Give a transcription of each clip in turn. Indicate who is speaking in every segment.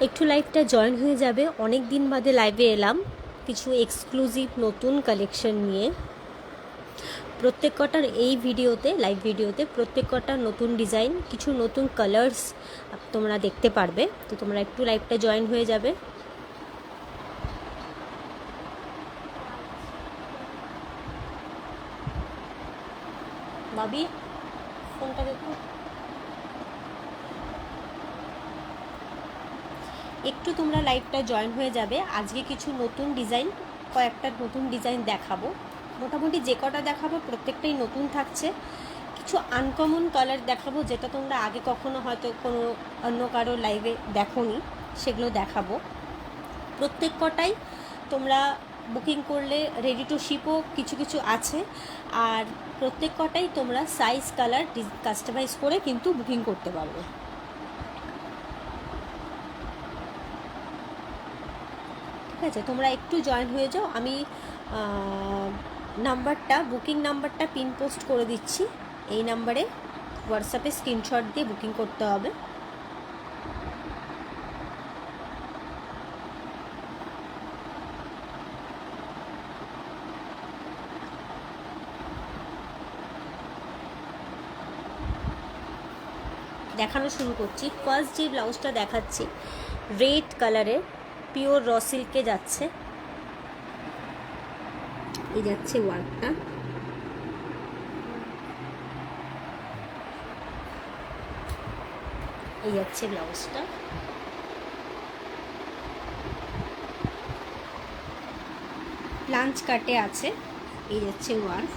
Speaker 1: একটু লাইভটা জয়েন হয়ে যাবে। অনেক দিন বাদে লাইভে এলাম কিছু এক্সক্লুসিভ নতুন কালেকশন নিয়ে। প্রত্যেক কটার এই ভিডিওতে, লাইভ ভিডিওতে প্রত্যেক কটার নতুন ডিজাইন, কিছু নতুন কালার্স তোমরা দেখতে পারবে। তো তোমরা একটু লাইভটা জয়েন হয়ে যাবে। ভাবি ফোনটা দেখুন, একটু তোমরা লাইভটা জয়েন হয়ে যাবে। আজকে কিছু নতুন ডিজাইন, কয়েকটা নতুন ডিজাইন দেখাবো। মোটামুটি যে কটা দেখাবো প্রত্যেকটাই নতুন থাকছে। কিছু আনকমন কালার দেখাবো, যেটা তোমরা আগে কখনো হয়তো কোনো অন্য কারো লাইভে দেখোনি, সেগুলো দেখাবো। প্রত্যেক কটাই তোমরা বুকিং করলে রেডি টু শিপও কিছু কিছু আছে। আর প্রত্যেক কটাই তোমরা সাইজ কালার কাস্টমাইজ করে কিন্তু বুকিং করতে পারবে। ঠিক আছে, তোমরা একটু জয়েন হয়ে যাও। আমি নাম্বারটা, বুকিং নাম্বারটা পিন পোস্ট করে দিচ্ছি। এই নাম্বারে হোয়াটসঅ্যাপে স্ক্রিনশট দিয়ে বুকিং করতে হবে। দেখানো শুরু করছি। ফার্স্ট যে ব্লাউজটা দেখাচ্ছি রেড কালারের, পিওর র সিল্কে যাচ্ছে। এই যাচ্ছে ওয়ার্কটা, এই যাচ্ছে ব্লাউজটা। প্লাঞ্চ কাটে আছে, এই যাচ্ছে ওয়ার্ক।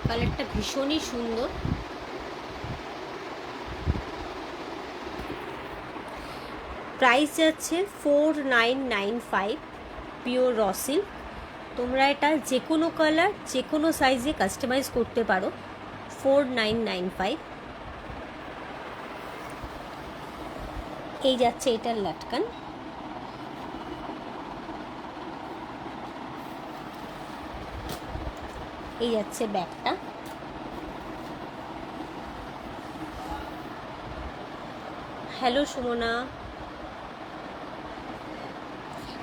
Speaker 1: কালারটা ভীষণই সুন্দর। প্রাইস যাচ্ছে 4995, পিওর র সিল্ক। তোমরা এটা যে কোনো কালার, যে কোনো সাইজে কাস্টমাইজ করতে পারো। 4995। এই যাচ্ছে এটার লাটকান। এই যাচ্ছে ব্যাগটা। হ্যালো সুমনা।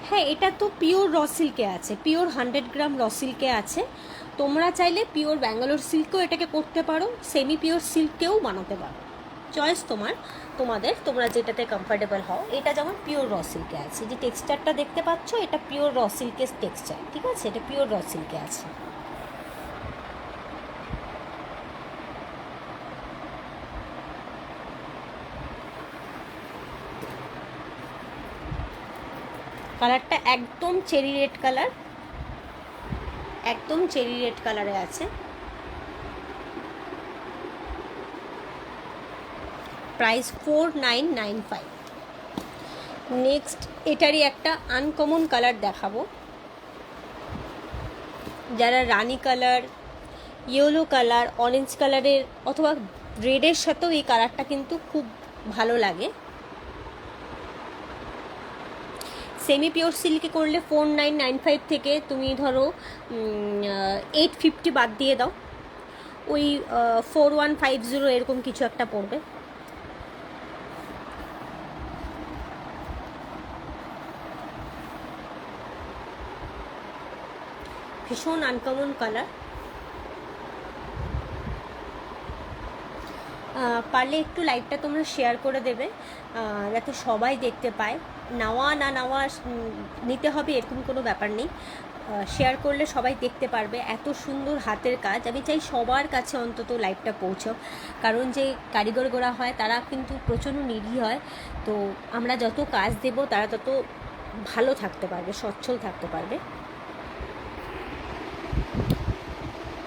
Speaker 1: হ্যাঁ, এটা তো পিওর র সিল্কে আছে, পিওর 100 গ্রাম র সিল্কে আছে। তোমরা চাইলে পিওর ব্যাঙ্গালোর সিল্কেও এটাকে করতে পারো, সেমি পিওর সিল্কেও বানাতে পারো। চয়েস তোমাদের, তোমরা যেটাতে কমফর্টেবল হও। এটা যেমন পিওর র সিল্কে আছে, যে টেক্সচারটা দেখতে পাচ্ছ এটা পিওর র সিল্কের টেক্সচার। ঠিক আছে, এটা পিওর র সিল্কে আছে। কালারটা একদম চেরি রেড কালার, একদম চেরি রেড কালারে আছে। প্রাইস 4995। নেক্সট এটারই একটা আনকমন কালার দেখাবো। যারা রানি কালার, ইয়েলো কালার, অরেঞ্জ কালারের অথবা রেডের সাথেও এই কালারটা কিন্তু খুব ভালো লাগে। সেমি পিওর সিল্কে করলে 4995 থেকে তুমি ধরো 850 বাদ দিয়ে দাও, ওই 4150 এরকম কিছু একটা পড়বে। ভীষণ আনকমন কালার। পারলে একটু লাইভটা তোমরা শেয়ার করে দেবে, যাতে সবাই দেখতে পায়। নেওয়া না নেওয়া নিতে হবে এরকম কোনো ব্যাপার নেই। শেয়ার করলে সবাই দেখতে পারবে। এত সুন্দর হাতের কাজ, আমি চাই সবার কাছে অন্তত লাইভটা পৌঁছো। কারণ যে কারিগর গোড়া হয় তারা কিন্তু প্রচণ্ড নিরীহ হয়। তো আমরা যত কাজ দেব তারা তত ভালো থাকতে পারবে, সচ্ছল থাকতে পারবে।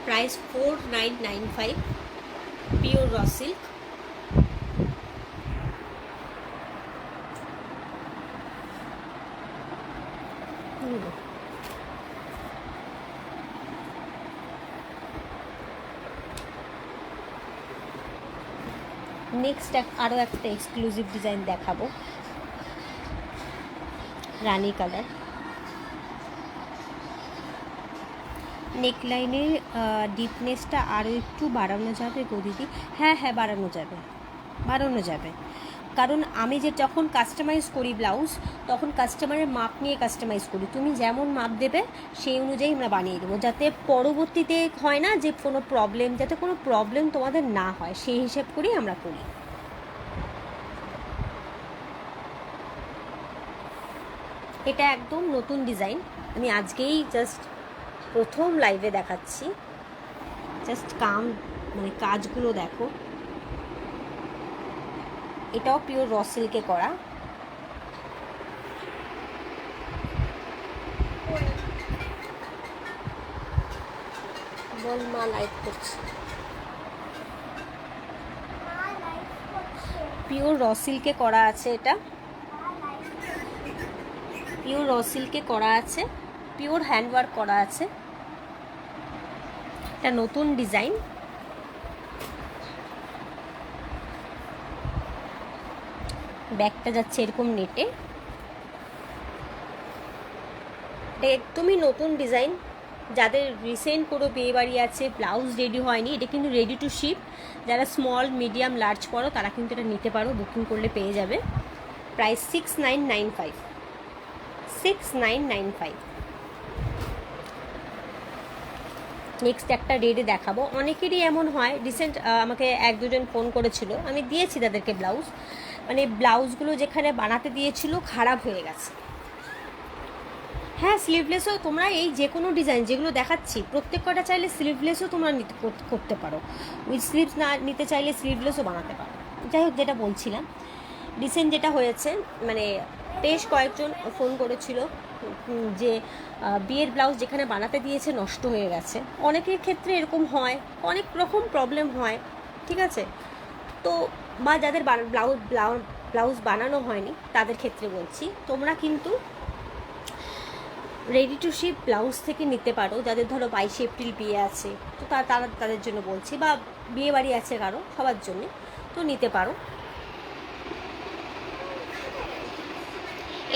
Speaker 1: Price 4995, pure raw silk. Next আরও একটা এক্সক্লুসিভ ডিজাইন দেখাবো, রানি কালার। নেকলাইনের ডিপনেসটা আরও একটু বাড়ানো যাবে গো দিদি? হ্যাঁ হ্যাঁ, বাড়ানো যাবে, বাড়ানো যাবে। কারণ আমি যে যখন কাস্টমাইজ করি ব্লাউজ, তখন কাস্টমারের মাপ নিয়ে কাস্টমাইজ করি। তুমি যেমন মাপ দেবে সেই অনুযায়ী আমরা বানিয়ে দেবো, যাতে পরবর্তীতে হয় না যে কোনো প্রবলেম, যাতে কোনো প্রবলেম তোমাদের না হয়, সেই হিসেব করেই আমরা করি। এটা একদম নতুন ডিজাইন, আমি আজকেই জাস্ট প্রথম লাইভে দেখাচ্ছি। জাস্ট মানে কাজগুলো দেখো। এটাও পিওর র সিল্কে করা। বল মা লাইভ করছে। পিওর র সিল্কে করা আছে, এটা পিওর র সিল্কে করা আছে, পিওর হ্যান্ডওয়ার্ক করা আছে। এটা নতুন ডিজাইন। ব্যাগটা যাচ্ছে এরকম নেটে। এটা একদমই নতুন ডিজাইন। যাদের রিসেন্ট কোনো বিয়ে বাড়ি আছে, ব্লাউজ রেডি হয়নি, এটা কিন্তু রেডি টু শিপ। যারা স্মল মিডিয়াম লার্জ করো তারা কিন্তু এটা নিতে পারো, বুকিং করলে পেয়ে যাবে। প্রাইস 6995। 6995। নেক্সট একটা রেডে দেখাবো। অনেকেরই এমন হয়, রিসেন্ট আমাকে এক দুজন ফোন করেছিল, আমি দিয়েছি তাদেরকে ব্লাউজ, মানে ব্লাউজগুলো যেখানে বানাতে দিয়েছিল খারাপ হয়ে গেছে। হ্যাঁ, স্লিভলেসও তোমরা এই যে কোনো ডিজাইন যেগুলো দেখাচ্ছি প্রত্যেক কটা চাইলে স্লিভলেসও তোমরা করতে পারো। উইথ স্লিভস না নিতে চাইলে স্লিভলেসও বানাতে পারো। যাই হোক, যেটা বলছিলাম, রিসেন্ট যেটা হয়েছে, মানে বেশ কয়েকজন ফোন করেছিল যে বিয়ের ব্লাউজ যেখানে বানাতে দিয়েছে নষ্ট হয়ে গেছে। অনেকের ক্ষেত্রে এরকম হয়, অনেক রকম প্রবলেম হয়, ঠিক আছে। তো বা যাদের ব্লাউজ বানানো হয়নি তাদের ক্ষেত্রে বলছি, তোমরা কিন্তু রেডি টু শিপ ব্লাউজ থেকে নিতে পারো। যাদের ধরো 22 এপ্রিল বিয়ে আছে, তো তাদের জন্য বলছি, বা বিয়ে বাড়ি আছে কারো, সবার জন্য তো নিতে পারো।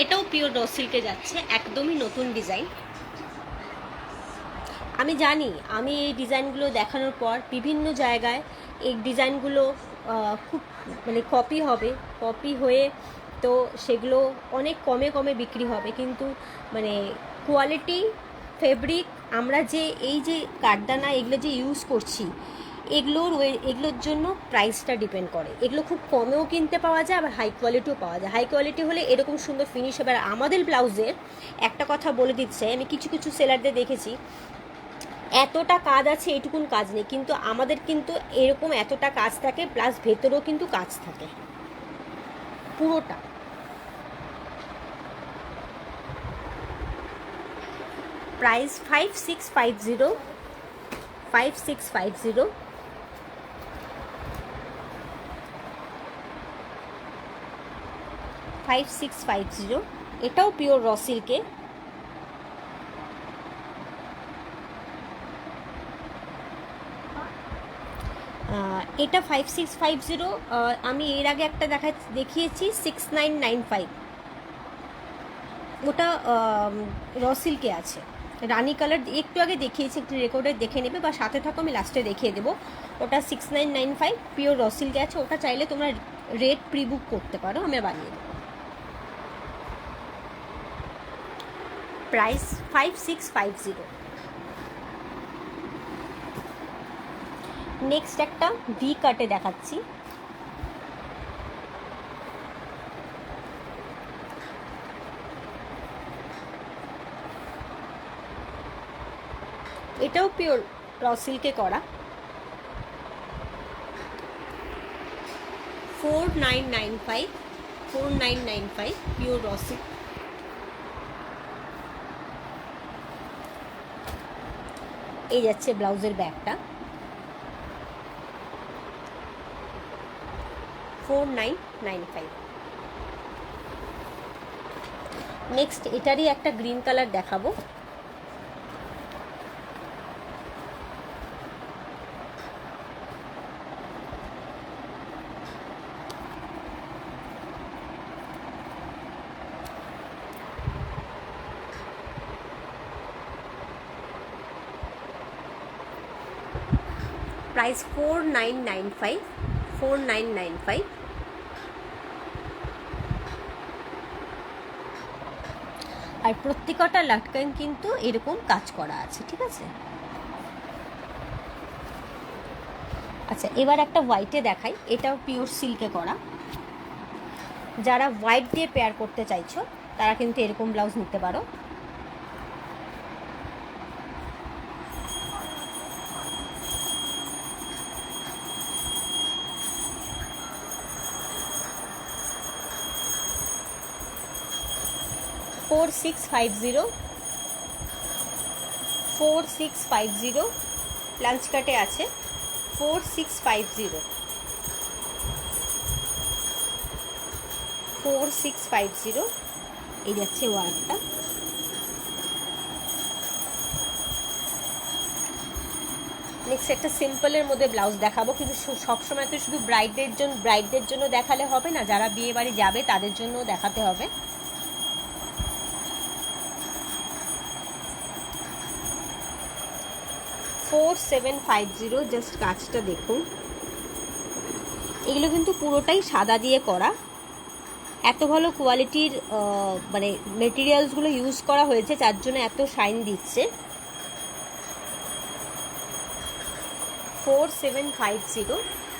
Speaker 1: এটাও পিওর র সিল্কে যাচ্ছে, একদমই নতুন ডিজাইন। আমি জানি, আমি এই ডিজাইনগুলো দেখানোর পর বিভিন্ন জায়গায় এই ডিজাইনগুলো খুব মানে কপি হয়ে তো সেগুলো অনেক কমে বিক্রি হবে, কিন্তু মানে কোয়ালিটি, ফেব্রিক, আমরা যে এই যে কাঠদানা এগুলো যে ইউজ করছি, এগুলোর জন্য প্রাইসটা ডিপেন্ড করে। এগুলো খুব কমেও কিনতে পাওয়া যায়, আবার হাই কোয়ালিটিও পাওয়া যায়। হাই কোয়ালিটি হলে এরকম সুন্দর ফিনিশ হবে। আর আমাদের ব্লাউজের একটা কথা বলে দিচ্ছে, আমি কিছু সেলারদের দেখেছি এতটা কাজ আছে, এটুকুন কাজ নেই, কিন্তু আমাদের কিন্তু এরকম এতটা কাজ থাকে, প্লাস ভেতরেও কিন্তু কাজ থাকে পুরোটা। প্রাইস 5650। 5650। এটাও পিওর র সিল্কে। এটা 5650। আমি এর আগে একটা দেখিয়েছি 6995, ওটা র সিল্কে আছে, রানি কালার। একটু আগে দেখিয়েছি, একটু রেকর্ডে দেখে নেবে, বা সাথে থাকো, আমি লাস্টে দেখিয়ে দেবো। ওটা 6995 পিওর র সিল্কে আছে। ওটা চাইলে তোমরা রেট প্রি বুক করতে পারো, আমি বানিয়ে দেবো। প্রাইস 5650। নেক্সট একটা ভি কাটে দেখাচ্ছি। এটাও পিওর র সিল্কে করা। 4995 পিওর র সিল্ক। এই যাচ্ছে ব্লাউজের ব্যাগটা, 4995। নেক্সট এটারই একটা গ্রিন কালার দেখাবো। প্রাইস 4995। আর প্রত্যেকটা লাটকান কিন্তু এরকম কাজ করা আছে, ঠিক আছে। আচ্ছা, এবার একটা হোয়াইটে দেখাই, এটাও পিওর সিল্কে করা। যারা হোয়াইট দিয়ে পেয়ার করতে চাইছো তারা কিন্তু এরকম ব্লাউজ নিতে পারো। Four six five zero lunch কাটে আছে 4650 এই যাচ্ছে ওয়ার্কটা। নেক্সট একটা সিম্পলের মধ্যে ব্লাউজ দেখাবো, কিন্তু সবসময় তো শুধু ব্রাইডদের জন্য দেখালে হবে না, যারা বিয়ে বাড়ি যাবে তাদের জন্য দেখাতে হবে। $4750, জাস্ট কাজটা দেখুন। এগুলো কিন্তু পুরোটাই সাদা দিয়ে করা, এত ভালো কোয়ালিটির মানে মেটেরিয়ালসগুলো ইউজ করা হয়েছে, যার জন্য এত শাইন দিচ্ছে। 4750,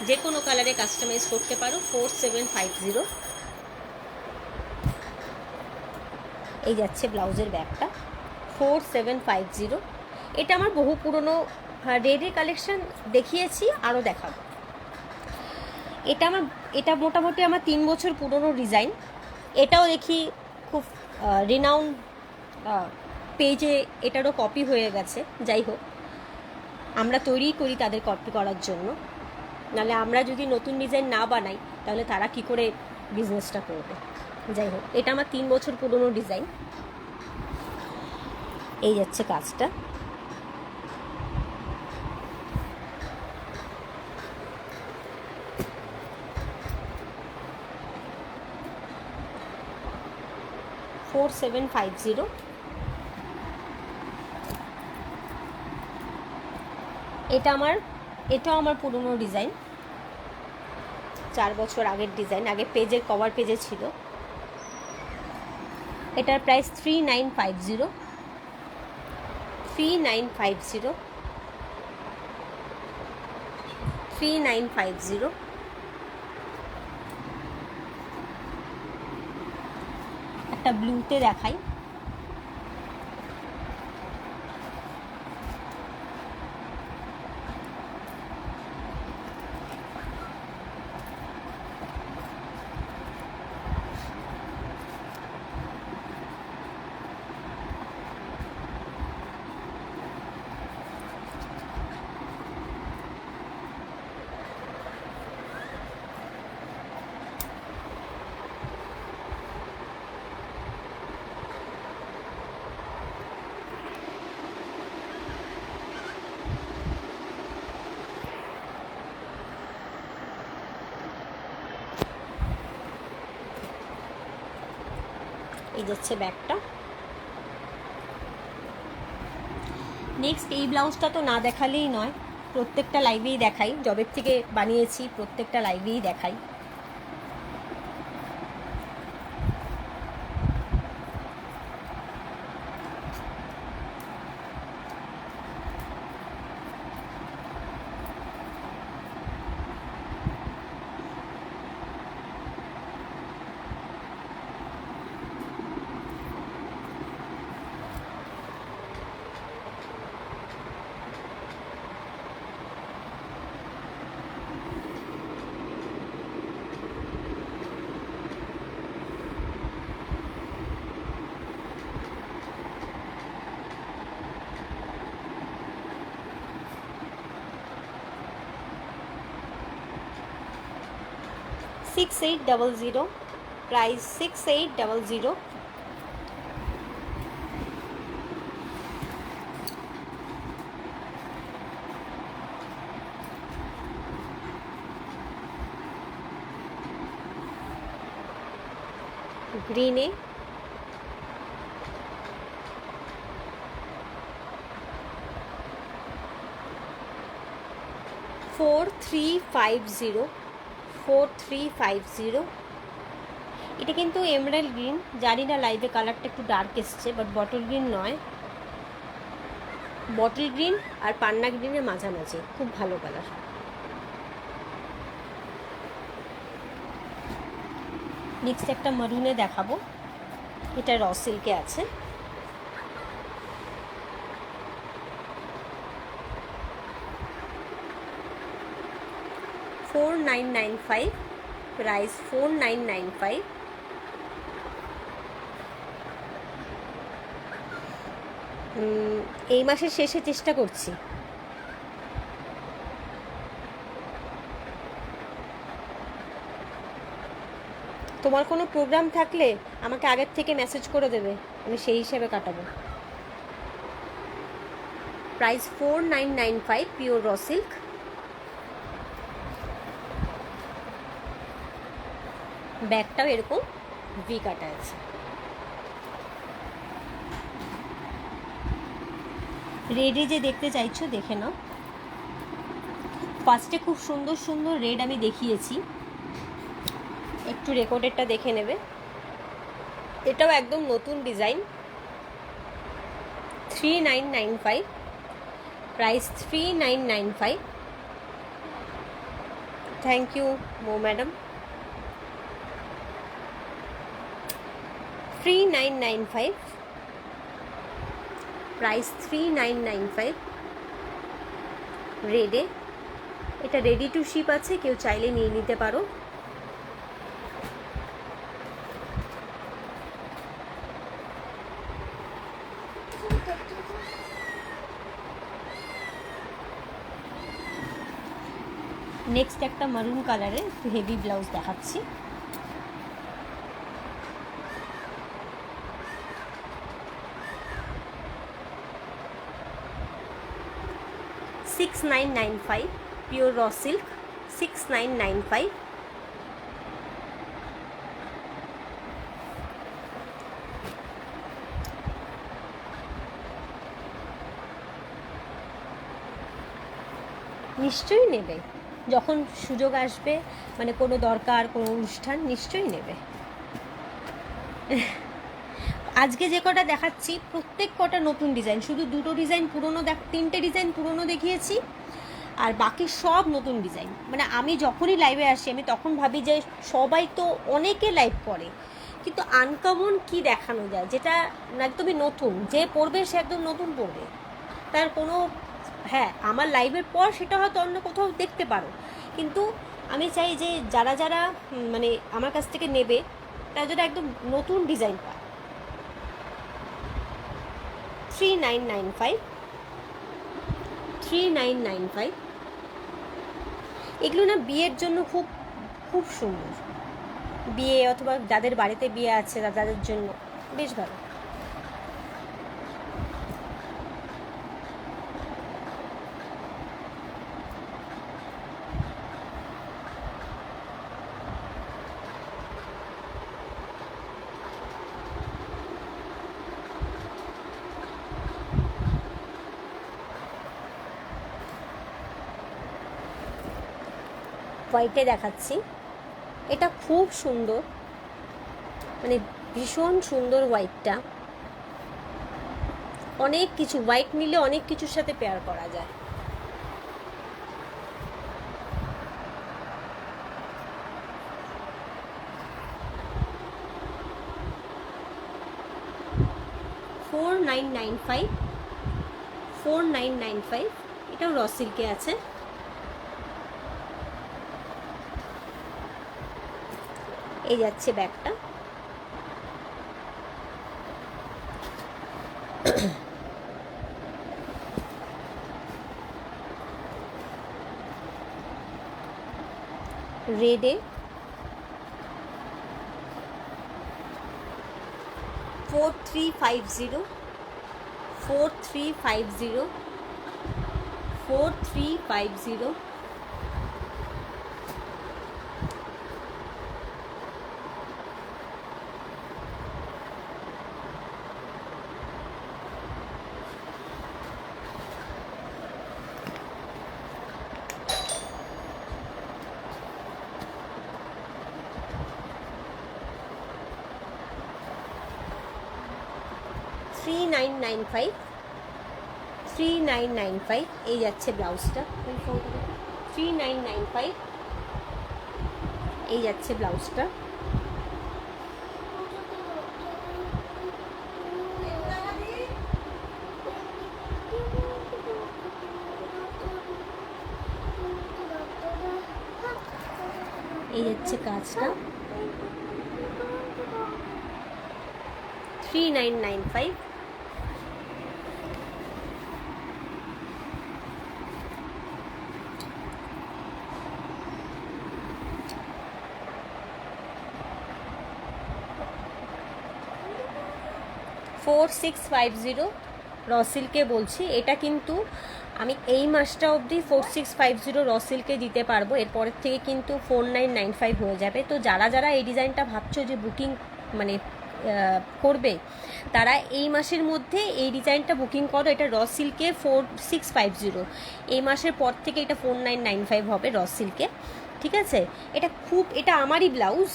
Speaker 1: যে কোনো কালারে কাস্টমাইজ করতে পারো। 4750 এই যাচ্ছে ব্লাউজের ব্যাগটা 4750। এটা আমার বহু পুরনো রেডি কালেকশন দেখিয়েছি, আরও দেখাবো। এটা মোটামুটি আমার 3 বছর পুরনো ডিজাইন। এটাও দেখি খুব রিনাউন্ড পেজে এটারও কপি হয়ে গেছে। যাই হোক, আমরা তৈরি করি তাদের কপি করার জন্য, নাহলে আমরা যদি নতুন ডিজাইন না বানাই তাহলে তারা কি করে বিজনেসটা করবে। যাই হোক, এটা আমার 3 বছর পুরনো ডিজাইন। এই যাচ্ছে কাজটা। $4750। এটাও আমার পুরনো ডিজাইন, 4 বছর আগের ডিজাইন। আগে পেজের কভার পেজে ছিল। এটার প্রাইস 3950। 3950। একটা ব্লুতে দেখাই। এই যাচ্ছে ব্যাগটা। নেক্সট এই ব্লাউজটা তো না দেখালেই নয়, প্রত্যেকটা লাইভেই দেখাই, জবের থেকে বানিয়েছি প্রত্যেকটা লাইভেই দেখাই। $6800, প্রাইস $6800। গ্রিনে $4350। এটা কিন্তু এমরাল্ড গ্রিন, জানি না লাইভে কালারটা একটু ডার্ক এসছে, বাট বটল গ্রিন নয়, বটল গ্রিন আর পান্না গ্রিনের মাঝামাঝি, খুব ভালো কালার। নেক্সট একটা মারুনে দেখাবো, এটা র সিল্কে আছে। $4995, প্রাইস $4995। এই মাসের শেষে চেষ্টা করছি। তোমার কোনো প্রোগ্রাম থাকলে আমাকে আগের থেকে মেসেজ করে দেবে, আমি সেই হিসেবে কাটাবো। Price $4995, pure raw silk. ব্যাগটাও এরকম ভি কাটা আছে। রেডে যে দেখতে চাইছো দেখে নাও। ফার্স্টে খুব সুন্দর সুন্দর রেড আমি দেখিয়েছি, একটু রেকর্ডেরটা দেখে নেবে। এটাও একদম নতুন ডিজাইন। 3995, প্রাইস 3995। থ্যাংক ইউ মো ম্যাডাম। 3995, প্রাইস 3995 রেডে। এটা রেডি টু শিপ আছে, কেউ চাইলে নিয়ে নিতে পারো। নেক্সট একটা মারুন কালারের একটু হেভি ব্লাউজ দেখাচ্ছি। $6995, পিওর র সিল্ক, $6995। নিশ্চয়ই নেবে, যখন সুযোগ আসবে, মানে কোনো দরকার, কোনো অনুষ্ঠান, নিশ্চয়ই নেবে। আজকে যে কটা দেখাচ্ছি প্রত্যেক কটা নতুন ডিজাইন, শুধু দুটো ডিজাইন পুরনো, তিনটে ডিজাইন পুরনো দেখিয়েছি, আর বাকি সব নতুন ডিজাইন। মানে আমি যখনই লাইভে আসি আমি তখন ভাবি যে সবাই তো অনেকে লাইভ করে, কিন্তু আনকমন কি দেখানো যায় যেটা একদমই নতুন, যে পড়বে সে একদম নতুন পড়বে, তার কোনো, হ্যাঁ আমার লাইভের পর সেটা হয়তো অন্য কোথাও দেখতে পারো, কিন্তু আমি চাই যে যারা যারা মানে আমার কাছ থেকে নেবে তারা যেটা একদম নতুন ডিজাইন পায়। 3995, 3995। এগুলো না বিয়ের জন্য খুব খুব সুন্দর, বিয়ে অথবা যাদের বাড়িতে বিয়ে আছে তাদের জন্য বেশ ভালো। হোয়াইটে দেখাচ্ছি, এটা খুব সুন্দর, মানে ভীষণ সুন্দর হোয়াইটটা। অনেক কিছু হোয়াইট নিলে অনেক কিছুর সাথে পেয়ার করা যায়। $4995, $4995। এটাও র সিল্কে আছে। এই যাচ্ছে ব্যাগটা। রেডে 4350, 4350, 4350। 3995, 3995 এই যাচ্ছে ব্লাউজটা, 3995 এই যাচ্ছে ব্লাউজটা। এই হচ্ছে কাজটা, 3995। ফোর সিক্স ফাইভ জিরো র সিল্কে বলছি, এটা কিন্তু আমি এই মাসটা অবধি 4650 র সিল্কে দিতে পারবো, এরপরের থেকে কিন্তু 4995 হয়ে যাবে। তো যারা যারা এই ডিজাইনটা ভাবছো যে বুকিং মানে করবে, তারা এই মাসের মধ্যে এই ডিজাইনটা বুকিং করো। এটা র সিল্কে 4650, এই মাসের পর থেকে এটা 4995 হবে র সিল্কে, ঠিক আছে? এটা আমারই ব্লাউজ,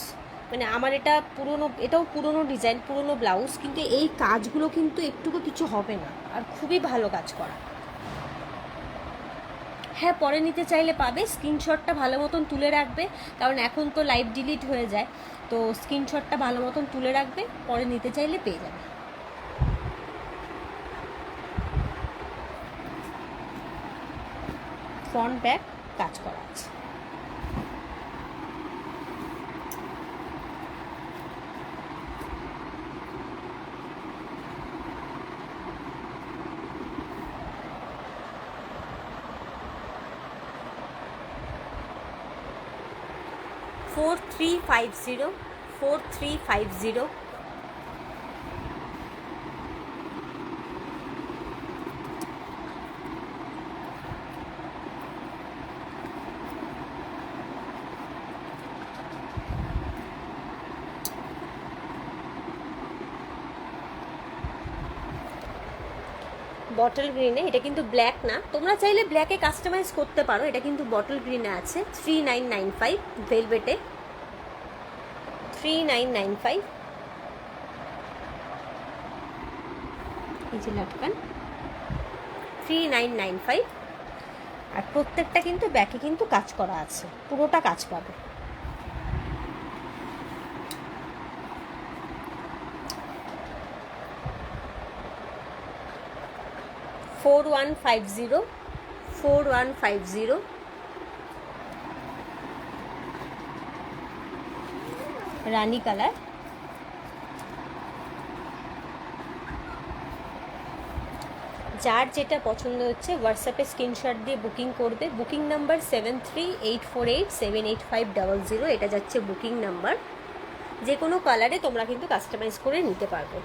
Speaker 1: মানে আমার এটা পুরনো, এটাও পুরনো ডিজাইন, পুরনো ব্লাউজ, কিন্তু এই কাজগুলো কিন্তু একটুকু কিছু হবে না, আর খুবই ভালো কাজ করা। হ্যাঁ, পরে নিতে চাইলে পাবে, স্ক্রিনশটটা ভালো মতন তুলে রাখবে, কারণ এখন তো লাইভ ডিলিট হয়ে যায়, তো স্ক্রিনশটটা ভালো মতন তুলে রাখবে, পরে নিতে চাইলে পেয়ে যাবে। ফ্রন্ট ব্যাক কাজ করা আছে। Four three five zero bottle গ্রিনে, এটা কিন্তু ব্ল্যাক না, তোমরা চাইলে ব্ল্যাকে কাস্টমাইজ করতে পারো, এটা কিন্তু বটল গ্রিনে আছে। 3995 ভেলভেটে, 3995 এই যে লাটকান, 3995। আর প্রত্যেকটা কিন্তু ব্যাকে কিন্তু কাজ করা আছে, পুরোটা কাজ পাবে। ফোর ওয়ান ফাইভ জিরো রানী কালার। যার যেটা পছন্দ হচ্ছে হোয়াটসঅ্যাপে স্ক্রিনশট দিয়ে বুকিং করবে। বুকিং নাম্বার 7384878500, এটা যাচ্ছে বুকিং নাম্বার। যে কোনো কালারে তোমরা কিন্তু কাস্টমাইজ করে নিতে পারবে।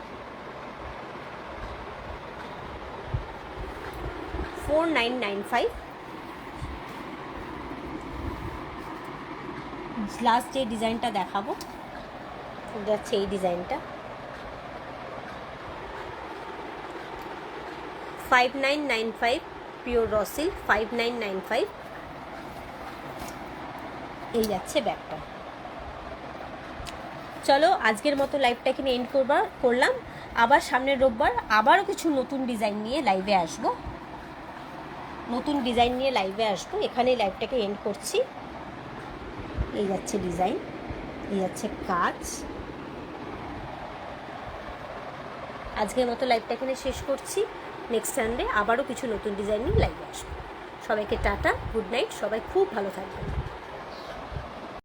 Speaker 1: 4995। লাস্ট যে ডিজাইনটা দেখাবো যাচ্ছে এই ডিজাইনটা, 5995 পিওর রসিল, 5995 এই যাচ্ছে ব্যাগটা। চলো আজকের মতো লাইভটা এখানে এন্ড করলাম। আবার সামনের রোববার আবারও কিছু নতুন ডিজাইন নিয়ে লাইভে আসবো, এখানেই লাইভটাকে এন্ড করছি। এই যাচ্ছে ডিজাইন, এই যাচ্ছে কাজ। আজকের মতো লাইভটা এখানে শেষ করছি। নেক্সট সানডে আবারও কিছু নতুন ডিজাইন নিয়ে লাইভে আসবো। সবাইকে টাটা, গুড নাইট, সবাই খুব ভালো থাকবেন।